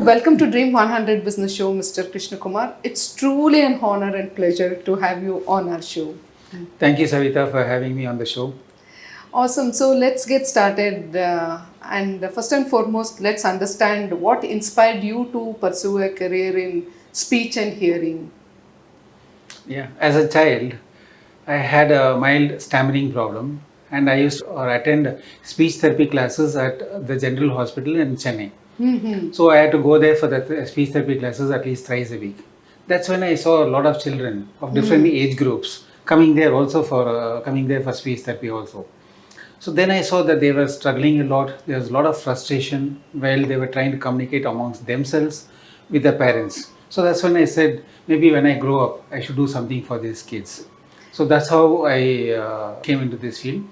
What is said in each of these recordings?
welcome to Dream 100 Business Show, Mr. Krishnakumar. It's truly an honor and pleasure to have you on our show. Thank you, Savita, for having me on the show. Awesome. So let's get started. And first and foremost, let's understand what inspired you to pursue a career in speech and hearing. Yeah, as a child, I had a mild stammering problem, and I used to attend speech therapy classes at the General Hospital in Chennai. So I had to go there for the speech therapy classes at least thrice a week. That's when I saw a lot of children of different age groups coming there for speech therapy also. So then I saw that they were struggling a lot. There was a lot of frustration while they were trying to communicate amongst themselves with their parents. So that's when I said, maybe when I grow up, I should do something for these kids. So that's how I came into this field.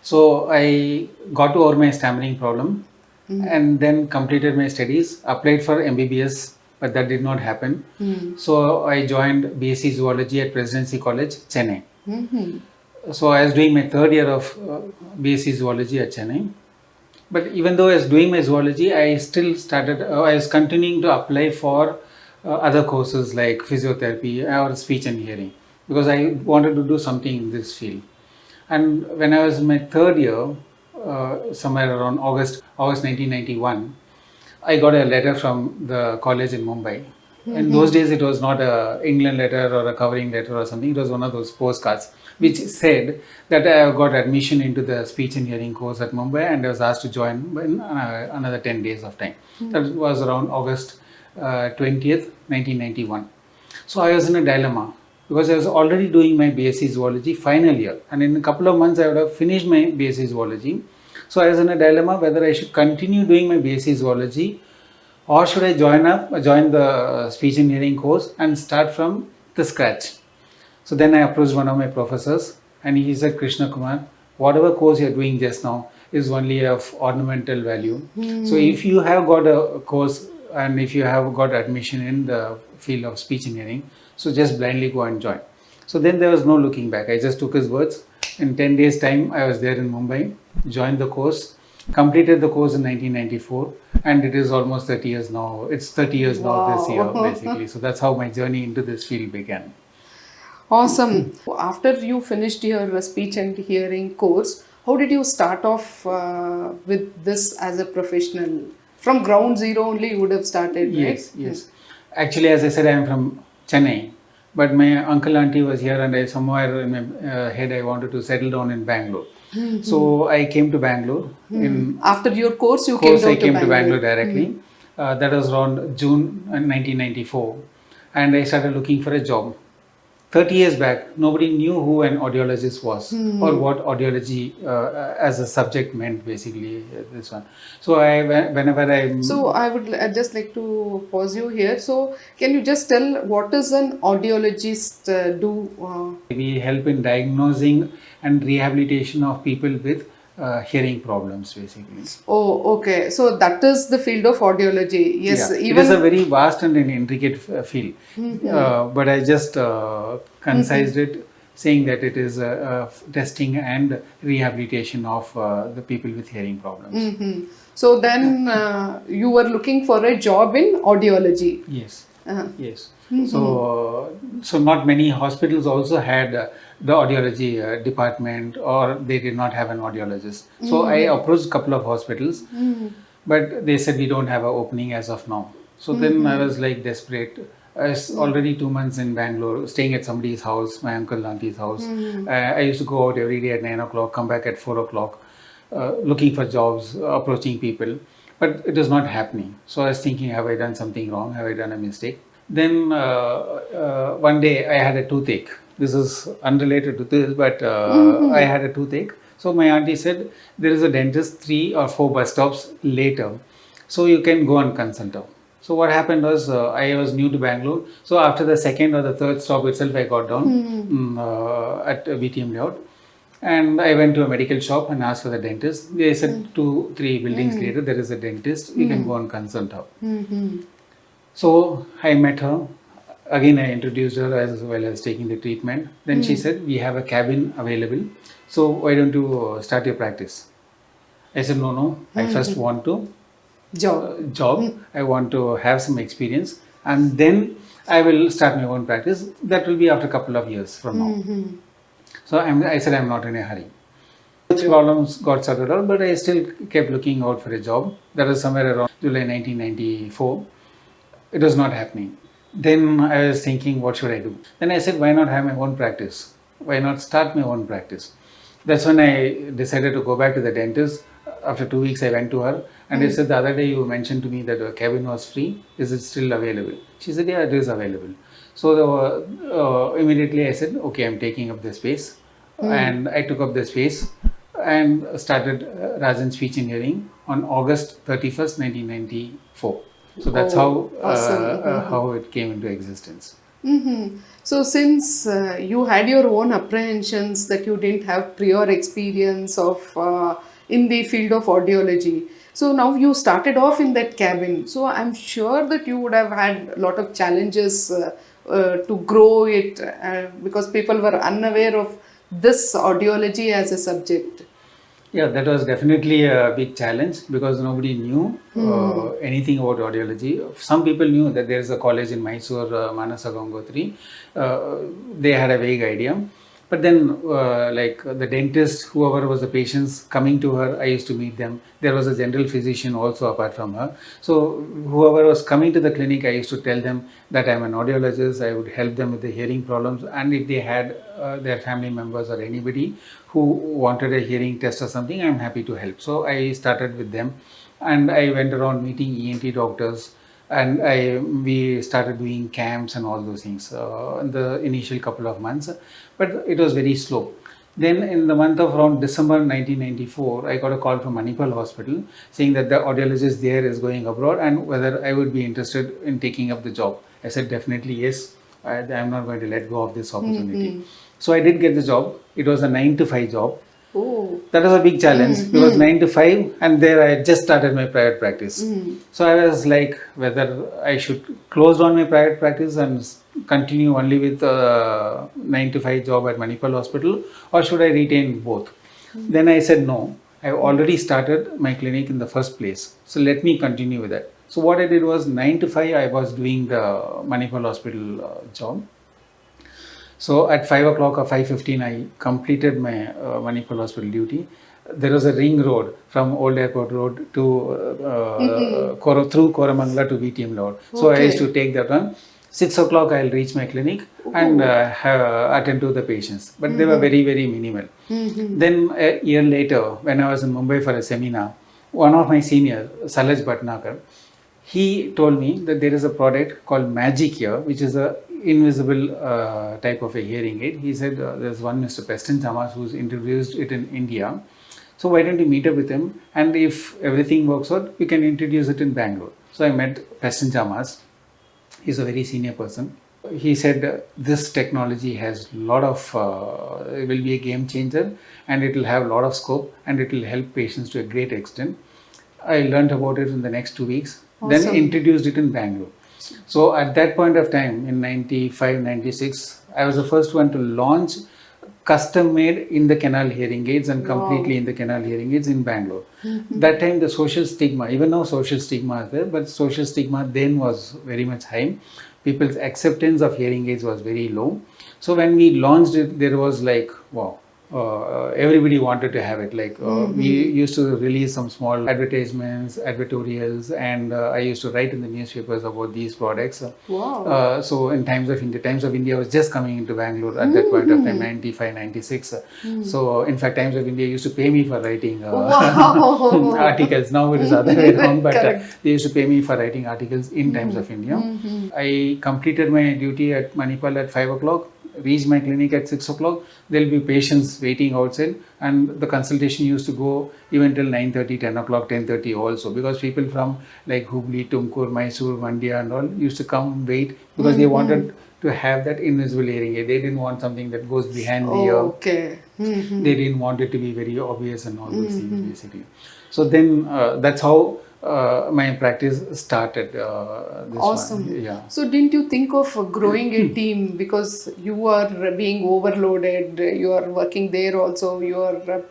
So I got over my stammering problem and then completed my studies, applied for MBBS, but that did not happen. So I joined BSc Zoology at Presidency College, Chennai. So I was doing my third year of BSc Zoology at Chennai. But even though I was doing my zoology, I still I was continuing to apply for other courses like physiotherapy or speech and hearing because I wanted to do something in this field. And when I was in my third year, somewhere around August 1991, I got a letter from the college in Mumbai. In those days, it was not a England letter or a covering letter or something. It was one of those postcards which said that I got admission into the speech and hearing course at Mumbai, and I was asked to join in another 10 days of time. That was around August 20th, 1991. So I was in a dilemma because I was already doing my BSc Zoology final year, and in a couple of months I would have finished my BSc Zoology. So I was in a dilemma whether I should continue doing my BSc Zoology or should I join the speech and hearing course and start from the scratch. So then I approached one of my professors and he said, Krishnakumar, whatever course you're doing just now is only of ornamental value. So if you have got a course and if you have got admission in the field of speech and hearing, so just blindly go and join. So then there was no looking back. I just took his words. In 10 days time, I was there in Mumbai, joined the course, completed the course in 1994, and it is almost 30 years now. It's 30 years now this year, basically. So that's how my journey into this field began. Awesome. After you finished your speech and hearing course, how did you start off with this as a professional? From ground zero only you would have started, right? Yes. Actually, as I said, I am from Chennai, but my uncle auntie was here, and somewhere in my head I wanted to settle down in Bangalore. So I came to Bangalore. After your course, I came to Bangalore directly. That was around June 1994, and I started looking for a job. 30 years back, nobody knew who an audiologist was or what audiology as a subject meant, basically, this one. So So I would just like to pause you here. So can you just tell what does an audiologist do? We help in diagnosing and rehabilitation of people with hearing problems, basically. Oh, okay. So that is the field of audiology. Yes, it is a very vast and an intricate field. But I just concised it, saying that it is testing and rehabilitation of the people with hearing problems. So then you were looking for a job in audiology. Yes. Yes. So not many hospitals also had the audiology department, or they did not have an audiologist. So I approached a couple of hospitals, but they said we don't have an opening as of now. So then I was like desperate. I was already 2 months in Bangalore, staying at somebody's house, my uncle auntie's house. I used to go out every day at 9 o'clock, come back at 4 o'clock, looking for jobs, approaching people. But it was not happening. So I was thinking, have I done something wrong? Have I done a mistake? Then one day I had a toothache. This is unrelated to this, but I had a toothache. So my auntie said, there is a dentist 3 or 4 bus stops later. So you can go and consult her. So what happened was, I was new to Bangalore. So after the second or the third stop itself, I got down at BTM layout. And I went to a medical shop and asked for the dentist. They said 2-3 buildings later, there is a dentist. You can go and consult her. So I met her. Again, I introduced her as well as taking the treatment. Then she said, we have a cabin available. So why don't you start your practice? I said, no, I first want to Job. I want to have some experience, and then I will start my own practice. That will be after a couple of years from now. So I said I'm not in a hurry. Which problems got sorted out, but I still kept looking out for a job. That was somewhere around July 1994. It was not happening. Then I was thinking, what should I do? Then I said, why not have my own practice? Why not start my own practice? That's when I decided to go back to the dentist. After 2 weeks, I went to her and I said, the other day you mentioned to me that a cabin was free. Is it still available? She said, yeah, it is available. So immediately I said, okay, I'm taking up the space. And I took up the space and started Rajan Speech and Hearing on August 31st, 1994. So that's how it came into existence. So since you had your own apprehensions that you didn't have prior experience of in the field of audiology, so now you started off in that cabin. So I'm sure that you would have had a lot of challenges to grow it because people were unaware of this audiology as a subject. Yeah, that was definitely a big challenge because nobody knew anything about audiology. Some people knew that there is a college in Mysore, Manasa Gangotri. They had a vague idea. But then, like the dentist, whoever was the patients coming to her, I used to meet them. There was a general physician also apart from her. So, whoever was coming to the clinic, I used to tell them that I'm an audiologist. I would help them with the hearing problems. And if they had their family members or anybody who wanted a hearing test or something, I'm happy to help. So, I started with them and I went around meeting ENT doctors. And we started doing camps and all those things in the initial couple of months, but it was very slow. Then in the month of around December 1994, I got a call from Manipal Hospital saying that the audiologist there is going abroad and whether I would be interested in taking up the job. I said definitely yes. I'm not going to let go of this opportunity. So I did get the job. It was a 9 to 5 job. Oh. That was a big challenge because 9 to 5 and there I just started my private practice. So I was like whether I should close down my private practice and continue only with 9 to 5 job at Manipal Hospital or should I retain both? Then I said no, I already started my clinic in the first place. So let me continue with that. So what I did was 9 to 5 I was doing the Manipal Hospital job. So at 5 o'clock or 5:15, I completed my Manipal Hospital duty. There was a ring road from Old Airport Road to through Koramangala to VTM Road. So I used to take that one. 6 o'clock I'll reach my clinic and attend to the patients. But they were very, very minimal. Then a year later, when I was in Mumbai for a seminar, one of my seniors, Salaj Bhatnakar, he told me that there is a product called Magic Ear, which is a invisible type of a hearing aid. He said there's one Mr. Peston Chamas who's introduced it in India. So why don't you meet up with him? And if everything works out, we can introduce it in Bangalore. So I met Peston Chamas. He's a very senior person. He said this technology has a lot of, it will be a game changer and it will have a lot of scope and it will help patients to a great extent. I learned about it in the next 2 weeks, then introduced it in Bangalore. So at that point of time in 95, 96, I was the first one to launch custom made in the canal hearing aids and completely in the canal hearing aids in Bangalore. That time the social stigma, even now social stigma is there, but social stigma then was very much high. People's acceptance of hearing aids was very low. So when we launched it, there was like, wow. Everybody wanted to have it. Like we used to release some small advertisements, advertorials, and I used to write in the newspapers about these products. Wow. So in Times of India was just coming into Bangalore at that point of time, 95, 96. So in fact, Times of India used to pay me for writing articles. Now it is other way around, but they used to pay me for writing articles in Times of India. I completed my duty at Manipal at 5 o'clock. Reached my clinic at 6 o'clock. There will be patients waiting outside and the consultation used to go even till 9:30, 10 o'clock, 10:30 also because people from like Hubli, Tumkur, Mysore, Mandya and all used to come wait because they wanted to have that invisible hearing aid. They didn't want something that goes behind the ear. Okay. They didn't want it to be very obvious and all those things basically. So then that's how my practice started. Awesome. Yeah. So didn't you think of growing a team because you are being overloaded, you are working there also, you are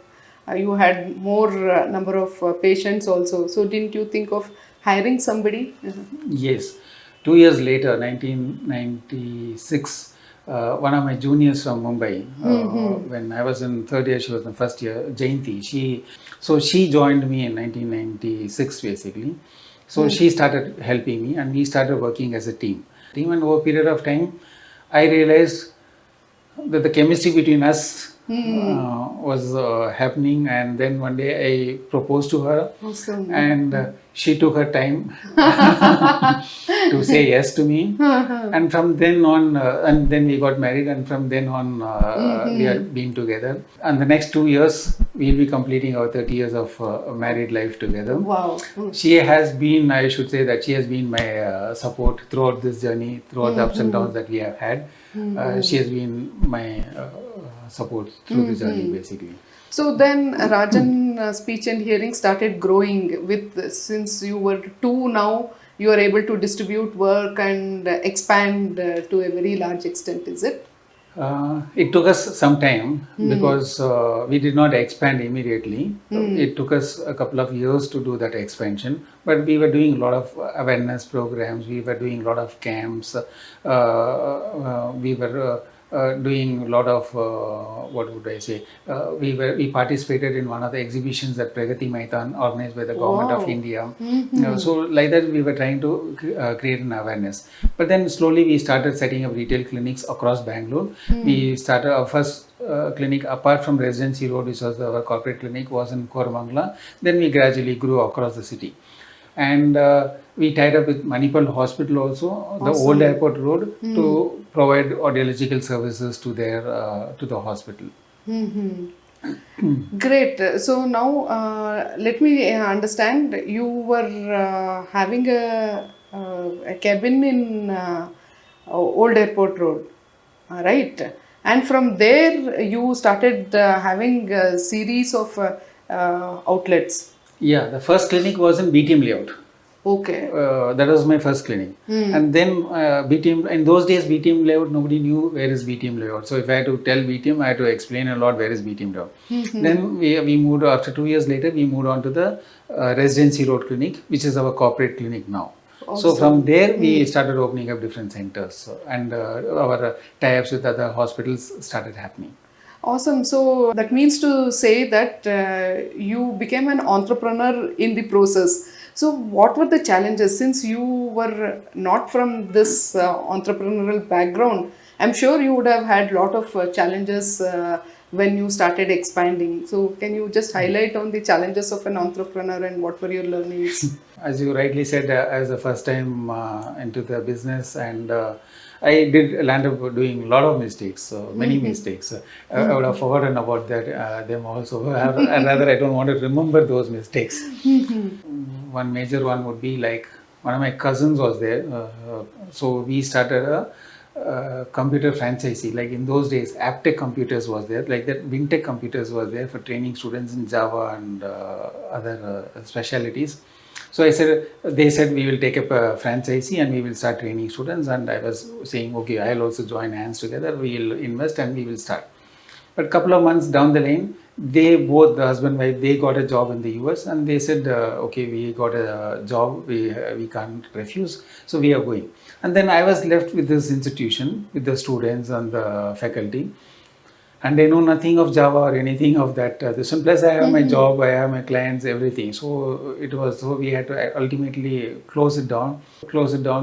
you had more number of patients also. So didn't you think of hiring somebody? Yes. 2 years later, 1996, one of my juniors from Mumbai, when I was in third year, she was in first year, Jayanti, she joined me in 1996 basically. So she started helping me and we started working as a team. And over a period of time, I realized that the chemistry between us was happening, and then one day I proposed to her. Awesome. And she took her time to say yes to me, and from then on and then we got married, and from then on we have been together, and the next 2 years we'll be completing our 30 years of married life together. Wow. She has been, I should say that she has been my support throughout this journey, throughout the ups and downs that we have had. She has been my support through the journey basically. So then Rajan Speech and Hearing started growing with, since you were 2 now, you are able to distribute work and expand to a very large extent, is it? It took us some time because we did not expand immediately. It took us a couple of years to do that expansion, but we were doing a lot of awareness programs, we were doing a lot of camps, we were doing a lot of what would I say? We participated in one of the exhibitions at Pragati Maidan organized by the government of India. So like that we were trying to create an awareness. But then slowly we started setting up retail clinics across Bangalore. We started our first clinic apart from Residency Road, which was our corporate clinic, was in Koramangala. Then we gradually grew across the city. And we tied up with Manipal Hospital also, the old airport road, to provide audiological services to their to the hospital. Great. So now let me understand. You were having a cabin in Old Airport Road, right? And from there you started having a series of outlets. Yeah, the first clinic was in BTM layout. Okay. That was my first clinic. And then BTM, in those days BTM layout, nobody knew where is BTM layout. So if I had to tell BTM, I had to explain a lot where is BTM layout. Then we moved, after 2 years later, we moved on to the Residency Road clinic, which is our corporate clinic now. Awesome. So from there we started opening up different centers, and our tie-ups with other hospitals started happening. Awesome. So that means to say that you became an entrepreneur in the process. So what were the challenges, since you were not from this entrepreneurial background? I'm sure you would have had a lot of challenges when you started expanding. So can you just highlight on the challenges of an entrepreneur and what were your learnings? As you rightly said, as the first time into the business, and I did land up doing a lot of mistakes, many mistakes. I would have forgotten about that, them also. Rather, I don't want to remember those mistakes. One major one would be like, one of my cousins was there. So we started a computer franchisee. Like in those days, Aptech Computers was there. Like that, Wintech Computers was there for training students in Java and other specialities. So they said we will take up a franchisee and we will start training students. And I was saying, okay, I'll also join hands together. We will invest and we will start. But a couple of months down the lane, they both, the husband and wife, they got a job in the US, and they said, okay, we got a job, we can't refuse, so we are going. And then I was left with this institution, with the students and the faculty, and they know nothing of Java or anything of that. Plus I have my job, I have my clients, everything. So we had to ultimately close it down.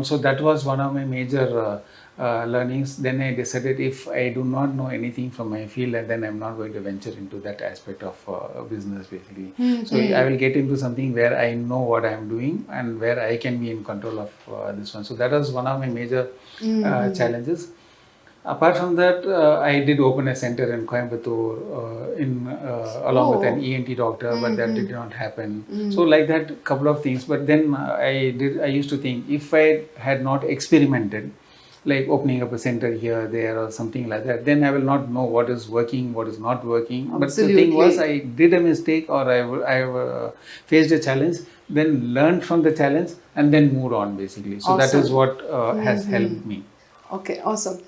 So that was one of my major learnings. Then I decided, if I do not know anything from my field, then I'm not going to venture into that aspect of business basically. So I will get into something where I know what I'm doing and where I can be in control of this one. So that was one of my major challenges. Apart from that, I did open a center in Coimbatore along with an ENT doctor, but that did not happen. So like that, couple of things. But then I used to think, if I had not experimented, like opening up a center here, there, or something like that, then I will not know what is working, what is not working. Absolutely. But the thing was, I did a mistake, or I faced a challenge, then learned from the challenge, and then moved on basically. So awesome. That is what has helped me. Okay, awesome.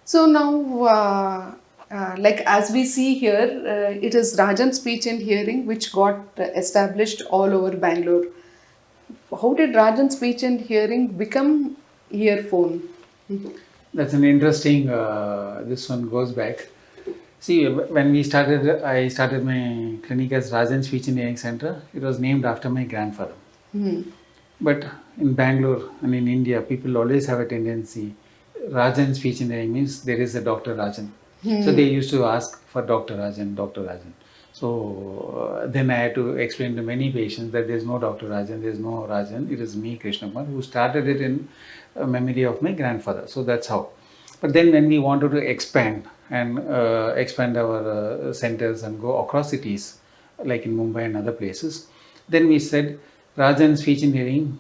So now Like as we see here, it is Rajan Speech and Hearing which got established all over Bangalore. How did Rajan Speech and Hearing become earphone? That's an interesting, this one goes back. See, when we started, I started my clinic as Rajan Speech and Hearing Center. It was named after my grandfather. But in Bangalore and in India, people always have a tendency. Rajan Speech and Hearing means there is a Dr. Rajan. So they used to ask for Dr. Rajan, Dr. Rajan. So then I had to explain to many patients that there is no Dr. Rajan, there is no Rajan. It is me, Krishnakumar, who started it in memory of my grandfather. So that's how. But then when we wanted to expand and expand our centers and go across cities, like in Mumbai and other places, then we said Rajan Speech and Hearing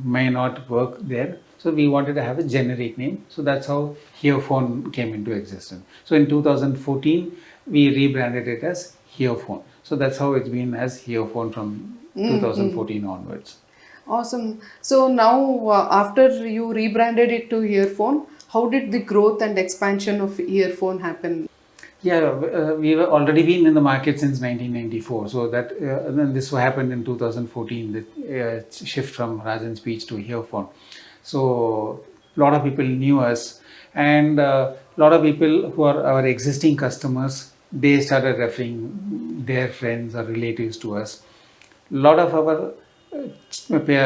may not work there. So we wanted to have a generic name. So that's how HearFon came into existence. So in 2014, we rebranded it as HearFon. So that's how it's been as HearFon from 2014 onwards. Awesome. So now, after you rebranded it to earphone, how did the growth and expansion of earphone happen? Yeah, we were already been in the market since 1994. So that then this happened in 2014. The shift from Rajan Speech to HearFon. So a lot of people knew us, and a lot of people who are our existing customers, they started referring their friends or relatives to us. A lot of our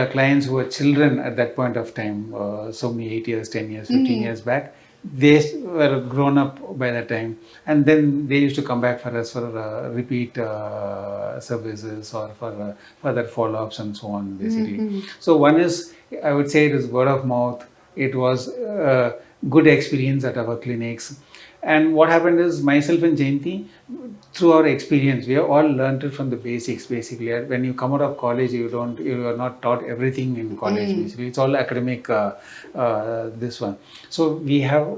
clients who were children at that point of time, so many 8 years, 10 years, 15 years back, they were grown up by that time, and then they used to come back for us for repeat services or for further follow-ups and so on, basically. So one is, I would say, it is word of mouth. It was a good experience at our clinics. And what happened is, myself and Jayanti, through our experience, we have all learned it from the basics. Basically, when you come out of college, you are not taught everything in college. Basically, it's all academic. This one, so we have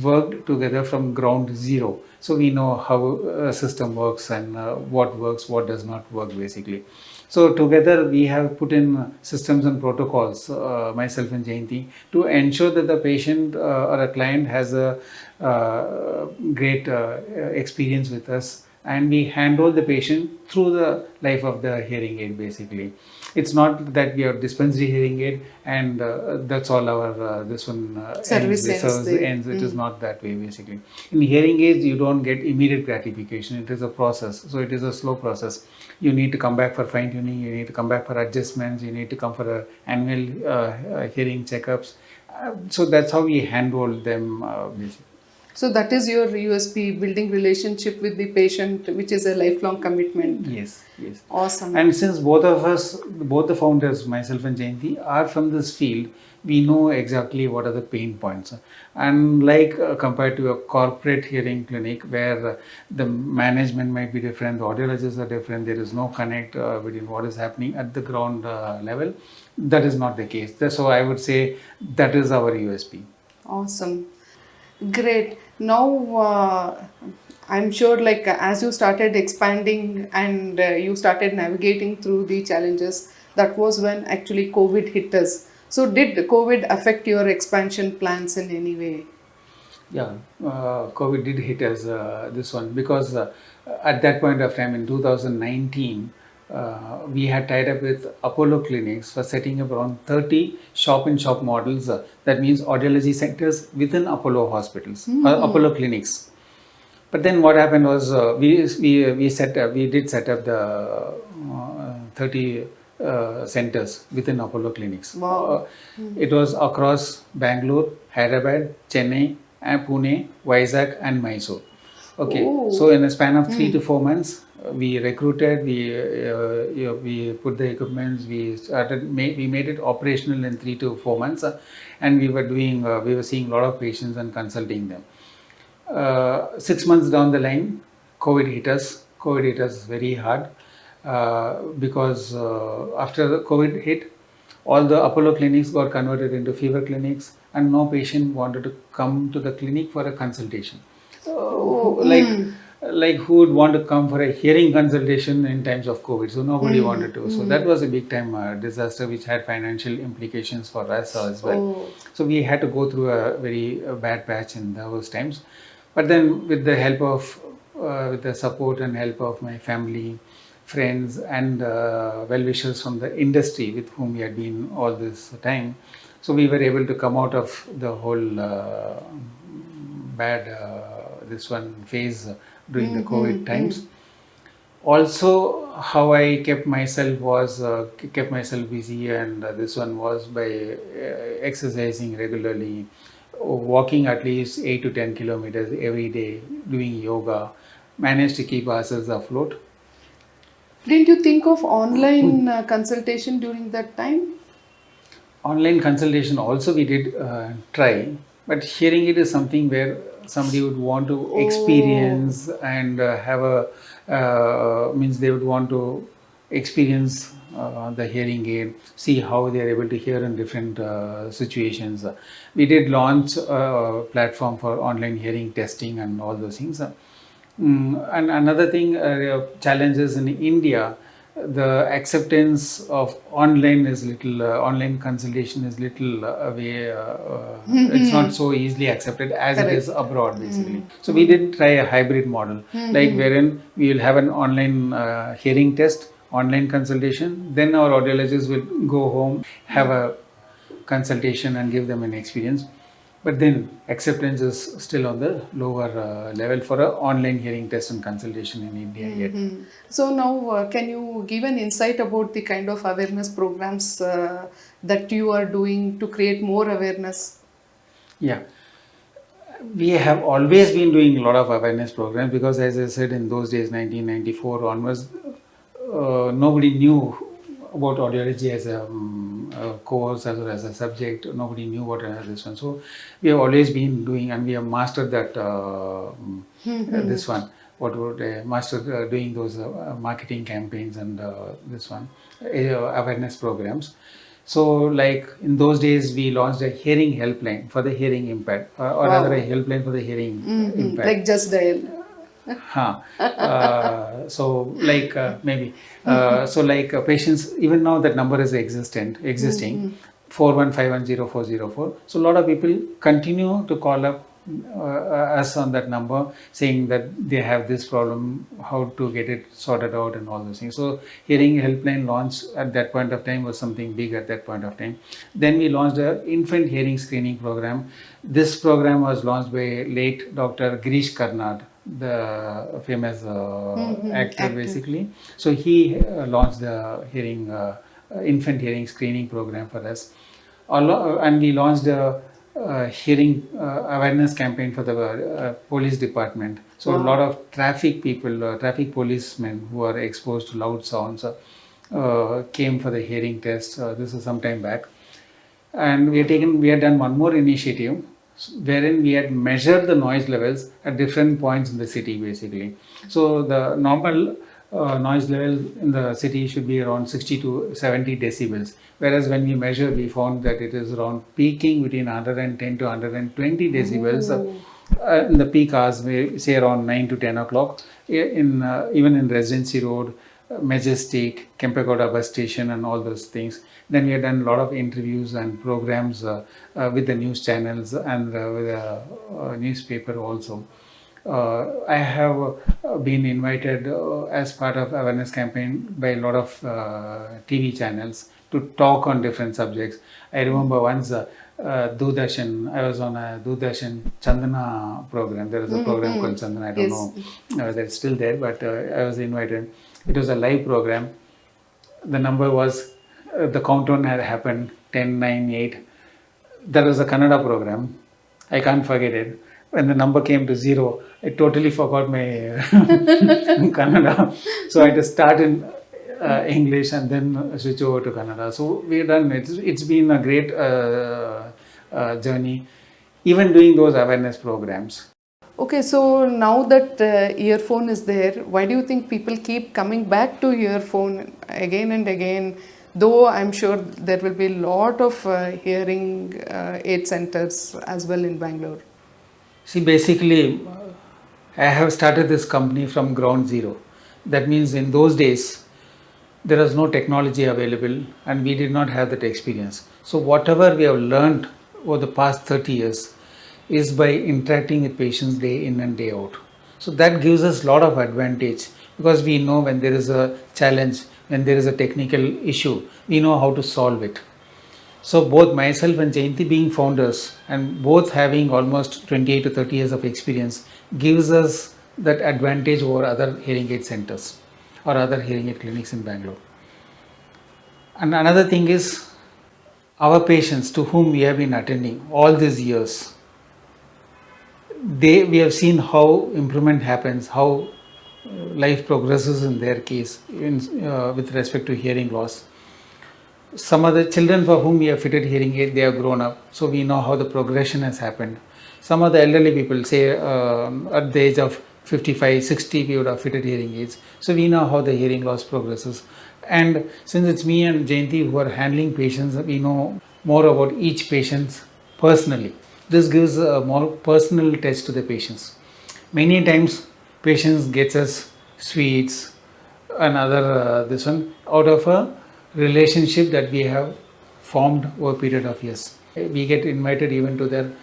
worked together from ground zero. So we know how a system works and what works, what does not work, basically. So together we have put in systems and protocols, myself and Jayanti, to ensure that the patient or a client has a great experience with us, and we handle the patient through the life of the hearing aid, basically. It's not that we have dispensary hearing aid and that's all our this one Service ends. It is not that way, basically. In hearing aids, you don't get immediate gratification. It is a process. So it is a slow process. You need to come back for fine tuning. You need to come back for adjustments. You need to come for annual hearing checkups. So that's how we handle them, basically. So that is your USP, building relationship with the patient, which is a lifelong commitment. Yes, yes. Awesome. And since both of us, both the founders, myself and Jayanti, are from this field, we know exactly what are the pain points. And like compared to a corporate hearing clinic where the management might be different, the audiologists are different, there is no connect between what is happening at the ground level, that is not the case. So I would say that is our USP. Awesome. Great. Now, I'm sure, like as you started expanding and you started navigating through the challenges, that was when actually COVID hit us. So, did COVID affect your expansion plans in any way? Yeah, COVID did hit us, this one, because at that point of time in 2019, we had tied up with Apollo clinics for setting up around 30 shop-in-shop models. That means audiology centers within Apollo hospitals, Apollo clinics. But then what happened was we did set up the 30 centers within Apollo clinics. Wow. It was across Bangalore, Hyderabad, Chennai, and Pune, Vizag, and Mysore. Okay, so in a span of 3 to 4 months, we recruited, we put the equipments, we made it operational in 3 to 4 months, and we were seeing a lot of patients and consulting them. 6 months down the line, COVID hit us very hard, because after the COVID hit, all the Apollo clinics got converted into fever clinics, and no patient wanted to come to the clinic for a consultation. Like who would want to come for a hearing consultation in times of COVID? So nobody wanted to. So that was a big time disaster which had financial implications for us as well. So we had to go through a very bad patch in those times. But then with the help of, with the support and help of my family, friends and well-wishers from the industry with whom we had been all this time, so we were able to come out of the whole bad this one phase during the COVID times. Also, how I kept myself was kept myself busy, and this one was by exercising regularly, walking at least 8 to 10 kilometers every day, doing yoga, managed to keep ourselves afloat. Didn't you think of online consultation during that time? Online consultation also we did try, but hearing it is something where somebody would want to experience and have a means they would want to experience the hearing aid, see how they are able to hear in different situations. We did launch a platform for online hearing testing and all those things. And another thing, challenges in India, the acceptance of online is little, online consultation is little it's not so easily accepted as it is abroad basically. So we did try a hybrid model, like wherein we will have an online hearing test, online consultation, then our audiologist will go home, have a consultation and give them an experience. But then acceptance is still on the lower level for an online hearing test and consultation in India yet. So now, can you give an insight about the kind of awareness programs that you are doing to create more awareness? Yeah, we have always been doing a lot of awareness programs because, as I said, in those days, 1994 onwards, nobody knew about audiology as a course, as well as a subject. Nobody knew what this one. So we have always been doing, and we have mastered that this one. What would master doing those marketing campaigns and this one awareness programs. So, like in those days, we launched a hearing helpline for the hearing impaired, or rather a helpline for the hearing impaired. Like Just Dial. So like maybe so like patients, even now that number is existing 41510404. So a lot of people continue to call up us on that number, saying that they have this problem, how to get it sorted out and all those things. So hearing helpline launch at that point of time was something big at that point of time. Then we launched an infant hearing screening program. This program was launched by late Dr. Girish Karnad, the famous actor basically. So he launched the hearing infant hearing screening program for us, and we launched a hearing awareness campaign for the police department. So a lot of traffic people, traffic policemen who are exposed to loud sounds came for the hearing test. This is some time back, and we had done one more initiative wherein we had measured the noise levels at different points in the city basically. So the normal noise level in the city should be around 60 to 70 decibels, whereas when we measure, we found that it is around peaking between 110 to 120 decibels in the peak hours, say around 9 to 10 o'clock in even in Residency Road, Majestic, Kempegoda bus station and all those things. Then we have done a lot of interviews and programs with the news channels and with a newspaper also. I have been invited as part of awareness campaign by a lot of TV channels to talk on different subjects. I remember once Doordarshan, I was on a Doordarshan Chandana program. There was a program called Chandana, I don't know whether it's still there, but I was invited. It was a live program. The number was, the countdown had happened 10, 9, 8. That was a Kannada program. I can't forget it. When the number came to 0, I totally forgot my Kannada. So I had to start in English and then switch over to Kannada. So we've done it. It's been a great journey, even doing those awareness programs. Okay, so now that earphone is there, why do you think people keep coming back to earphone again and again? Though I'm sure there will be a lot of hearing aid centers as well in Bangalore. See, basically, I have started this company from ground zero. That means in those days, there was no technology available and we did not have that experience. So whatever we have learned over the past 30 years, is by interacting with patients day in and day out. So that gives us a lot of advantage, because we know when there is a challenge, when there is a technical issue, we know how to solve it. So both myself and Jayanti being founders and both having almost 28 to 30 years of experience gives us that advantage over other hearing aid centers or other hearing aid clinics in Bangalore. And another thing is, our patients to whom we have been attending all these years, we have seen how improvement happens, how life progresses in their case with respect to hearing loss. Some of the children for whom we have fitted hearing aid, they have grown up, so we know how the progression has happened. Some of the elderly people, say at the age of 55, 60, we would have fitted hearing aids, so we know how the hearing loss progresses. And since it's me and Jayanti who are handling patients, we know more about each patient personally. This gives a more personal touch to the patients. Many times patients gets us sweets and other this one out of a relationship that we have formed over a period of years. We get invited even to their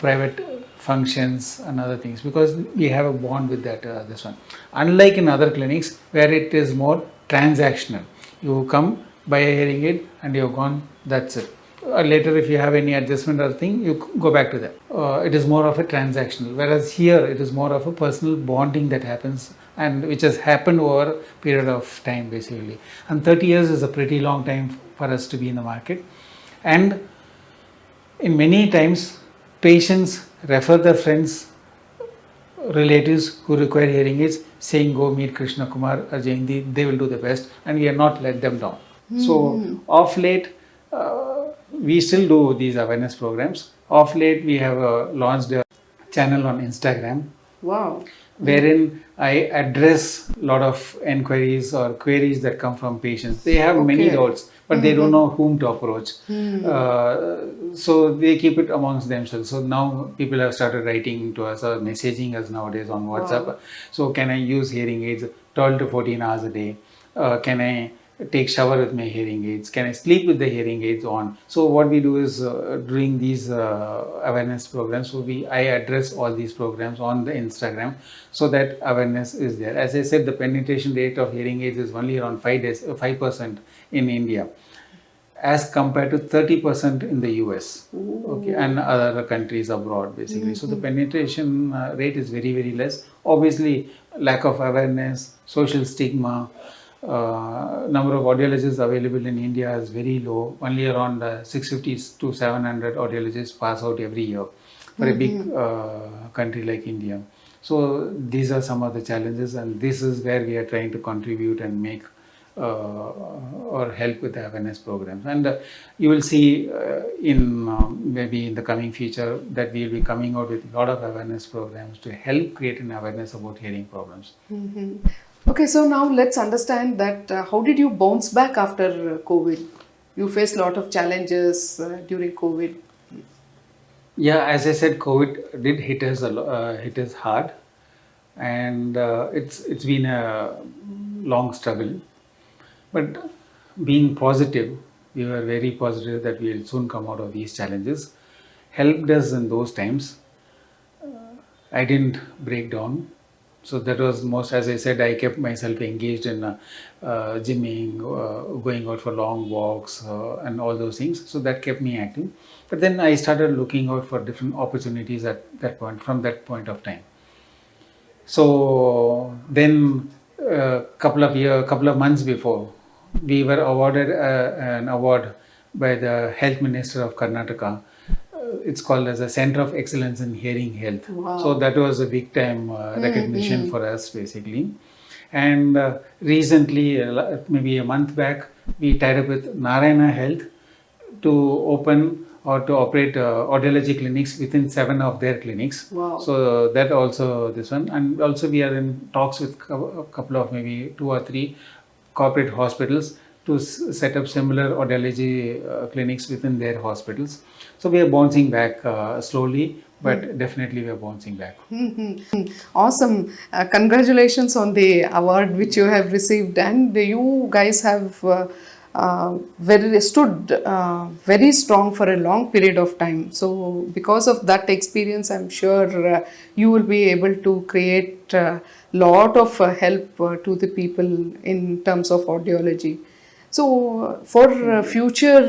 private functions and other things, because we have a bond with that this one. Unlike in other clinics where it is more transactional, you come, buy a hearing aid and you're gone, that's it. Later if you have any adjustment or thing, you go back to that. It is more of a transactional, whereas here it is more of a personal bonding that happens, and which has happened over a period of time basically. And 30 years is a pretty long time for us to be in the market. And in many times patients refer their friends, relatives who require hearing aids, saying go meet Krishnakumar or Jayanti, they will do the best, and we have not let them down. So of late we still do these awareness programs. Of late we have launched a channel on Instagram. Wow. Wherein I address a lot of enquiries or queries that come from patients. They have many doubts, but they don't know whom to approach. So they keep it amongst themselves. So now people have started writing to us or messaging us nowadays on WhatsApp. Wow. So can I use hearing aids 12 to 14 hours a day? Can I take shower with my hearing aids? Can I sleep with the hearing aids on? So what we do is during these awareness programs, I address all these programs on the Instagram, so that awareness is there. As I said, the penetration rate of hearing aids is only around 5% in India, as compared to 30% in the US, okay, and other countries abroad basically. So the penetration rate is very, very less. Obviously, lack of awareness, social stigma, number of audiologists available in India is very low. Only around 650 to 700 audiologists pass out every year for a big country like India. So these are some of the challenges, and this is where we are trying to contribute and make or help with the awareness programs. And you will see maybe in the coming future that we will be coming out with a lot of awareness programs to help create an awareness about hearing problems. Okay, so now let's understand that how did you bounce back after COVID? You faced a lot of challenges during COVID. Yeah, as I said, COVID did hit us hard, and it's been a long struggle. But being positive, we were very positive that we will soon come out of these challenges. Helped us in those times. I didn't break down. So that was most, as I said, I kept myself engaged in gymming, going out for long walks and all those things. So that kept me active. But then I started looking out for different opportunities at that point, from that point of time. So then couple of months before, we were awarded an award by the Health Minister of Karnataka. It's called as a Center of Excellence in Hearing Health. Wow. So that was a big time recognition for us basically. And recently, maybe a month back, we tied up with Narayana Health to open or to operate audiology clinics within 7 of their clinics. Wow. So that also this one. And also we are in talks with a couple of maybe 2 or 3 corporate hospitals to set up similar audiology clinics within their hospitals. So we are bouncing back slowly, but definitely we are bouncing back. Awesome. Congratulations on the award which you have received, and you guys have stood very strong for a long period of time. So because of that experience, I'm sure you will be able to create a lot of help to the people in terms of audiology. So for future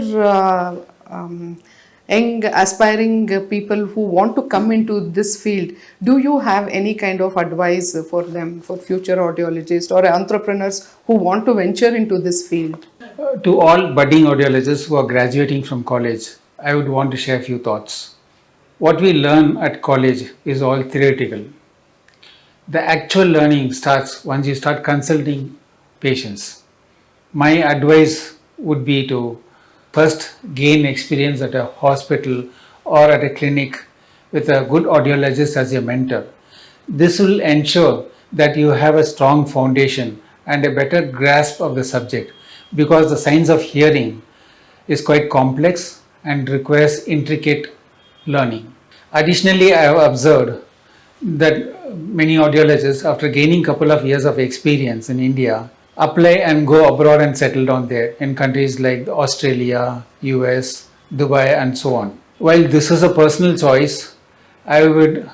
young aspiring people who want to come into this field, do you have any kind of advice for them, for future audiologists or entrepreneurs who want to venture into this field? To all budding audiologists who are graduating from college, I would want to share a few thoughts. What we learn at college is all theoretical. The actual learning starts once you start consulting patients. My advice would be to first gain experience at a hospital or at a clinic with a good audiologist as your mentor. This will ensure that you have a strong foundation and a better grasp of the subject, because the science of hearing is quite complex and requires intricate learning. Additionally, I have observed that many audiologists, after gaining couple of years of experience in India, apply and go abroad and settle down there in countries like Australia, US, Dubai, and so on. While this is a personal choice, I would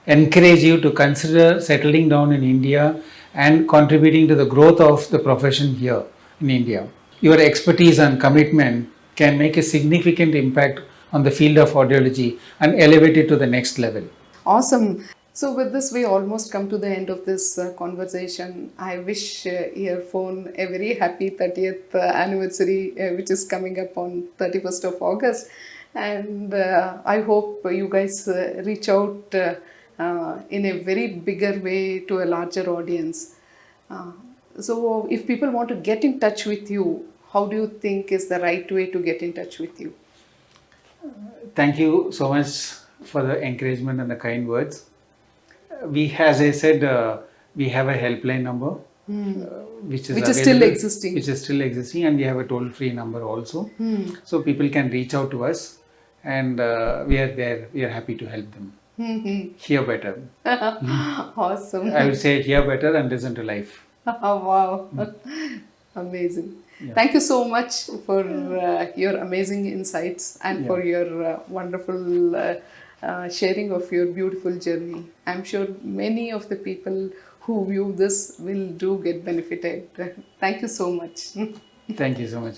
encourage you to consider settling down in India and contributing to the growth of the profession here in India. Your expertise and commitment can make a significant impact on the field of audiology and elevate it to the next level. Awesome. So with this, we almost come to the end of this conversation. I wish HearFon a very happy 30th anniversary, which is coming up on 31st of August. And I hope you guys reach out in a very bigger way to a larger audience. So if people want to get in touch with you, how do you think is the right way to get in touch with you? Thank you so much for the encouragement and the kind words. We, as I said, we have a helpline number, which is still existing. Which is still existing, and we have a toll-free number also. So people can reach out to us, and we are there. We are happy to help them. Hear better. Awesome. I would say hear better and listen to life. Wow. Amazing. Yeah. Thank you so much for your amazing insights and for your wonderful sharing of your beautiful journey. I'm sure many of the people who view this will do get benefited. Thank you so much. Thank you so much.